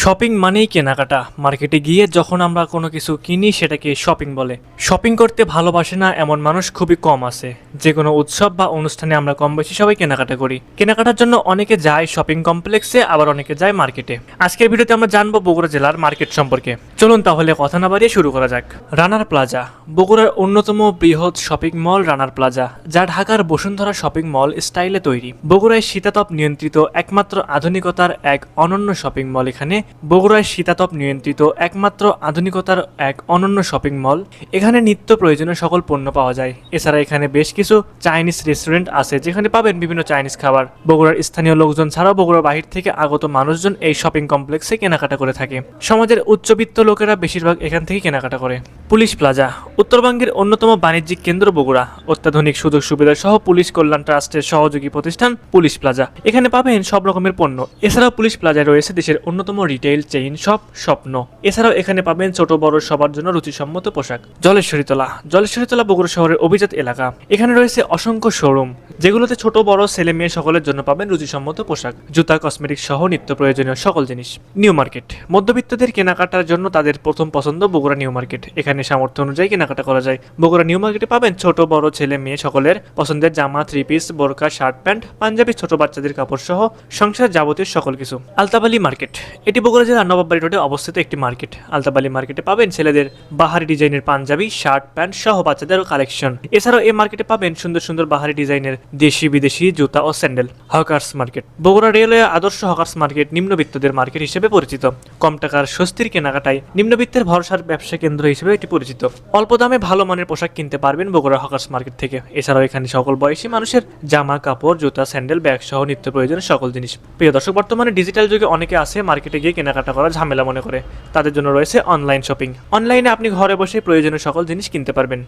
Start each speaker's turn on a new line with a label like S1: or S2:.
S1: Shopping মানেই কেনাকাটা। মার্কেটে গিয়ে যখন আমরা কোনো কিছু কিনি সেটাকে শপিং বলে। শপিং করতে ভালোবাসে না এমন মানুষ খুবই কম আছে। যে কোনো উৎসব বা অনুষ্ঠানে আমরা কম বেশি সবাই কেনাকাটা করি। কেনাকাটার জন্য অনেকে যায় শপিং কমপ্লেক্সে, আবার অনেকে যায় মার্কেটে। আজকের ভিডিওতে আমরা জানবো বগুড়া জেলার মার্কেট সম্পর্কে। চলুন তাহলে কথা না বাড়িয়ে শুরু করা যাক। রানার প্লাজা বগুড়ার অন্যতম বৃহৎ শপিং মল রানার প্লাজা, যা ঢাকার বসুন্ধরা শপিং মল স্টাইলে তৈরি। বগুড়ায় শীতাতপ নিয়ন্ত্রিত একমাত্র আধুনিকতার এক অনন্য শপিং মল। বগুড়ায় শীতাতপ নিয়ন্ত্রিত একমাত্র আধুনিকতার এক অনন্য শপিং মল। এখানে নিত্য প্রয়োজনীয় সকল পণ্য পাওয়া যায়। এছাড়া এখানে বেশ কিছু চাইনিজ রেস্টুরেন্ট আছে, যেখানে পাবেন বিভিন্ন চাইনিজ খাবার। বগুড়ার স্থানীয় লোকজন ছাড়াও বগুড়ার বাহির থেকে আগত মানুষজন এই শপিং কমপ্লেক্সে কেনাকাটা করে থাকে। সমাজের উচ্চবিত্ত লোকেরা বেশিরভাগ এখান থেকে কেনাকাটা করে। পুলিশ প্লাজা উত্তরবঙ্গের অন্যতম বাণিজ্যিক কেন্দ্র বগুড়া। অত্যাধুনিক সুযোগ সুবিধা সহ পুলিশ কল্যাণ ট্রাস্টের সহযোগী প্রতিষ্ঠান পুলিশ প্লাজা। এখানে পাবেন সব রকমের পণ্য। এছাড়াও পুলিশ প্লাজায় রয়েছে দেশের অন্যতম রিটেইল চেইন শপ স্বপ্ন। এছাড়াও এখানে পাবেন ছোট বড় সবার জন্য রুচিসম্মত পোশাক। জলেশ্বরীতলা বগুড়া শহরের অভিজাত এলাকা। এখানে রয়েছে অসংখ্য শোরুম, যেগুলোতে ছোট বড় ছেলে মেয়ে সকলের জন্য পাবেন রুচিসম্মত পোশাক, জুতা, কসমেটিক সহ নিত্য প্রয়োজনীয় সকল জিনিস। নিউ মার্কেট মধ্যবিত্তদের কেনাকাটার জন্য তাদের প্রথম পছন্দ বগুড়া নিউ মার্কেট। এখানে সামর্থ্য অনুযায়ী কেনাকাটা করা যায়। বগুড়া নিউ মার্কেটে পাবেন ছোট বড় ছেলে মেয়ে সকলের পছন্দের জামা, থ্রি পিস, বোরকা, শার্ট প্যান্ট, পাঞ্জাবি, ছোট বাচ্চাদের কাপড় সহ সংসার যাবতীয় সকল কিছু। আলতাবালি মার্কেট এটি বগুড়া জেলার নবাববাড়ি রোডে অবস্থিত একটি মার্কেট। আলতাবালি মার্কেটে পাবেন ছেলেদের বাহারি ডিজাইনের পাঞ্জাবি, শার্ট প্যান্ট সহ বাচ্চাদের কালেকশন। এছাড়াও এই মার্কেটে পাবেন সুন্দর সুন্দর বাহারি ডিজাইনের দেশি বিদেশি জুতা ও sandal. Hawkers market Bogura railway Adarsha hawkers market নিম্নবিত্তদের মার্কেট হিসেবে পরিচিত। কম টাকার স্বস্তির কেনাকাটায় নিম্নবিত্তের ভরসার ব্যবসা কেন্দ্র হিসেবে এটি পরিচিত। অল্প দামে ভালো মানের পোশাক কিনতে পারবেন বগুড়া হকার্স মার্কেট থেকে। এছাড়াও এখানে সকল বয়সী মানুষের জামা কাপড়, জুতা, স্যান্ডেল, ব্যাগ সহ নিত্য প্রয়োজনীয় সকল জিনিস। প্রিয় দর্শক, বর্তমানে ডিজিটাল যুগে অনেকে আছে মার্কেটে গিয়ে কেনাকাটা করা ঝামেলা মনে করে। তাদের জন্য রয়েছে অনলাইন শপিং। অনলাইনে আপনি ঘরে বসে প্রয়োজনীয় সকল জিনিস কিনতে পারবেন।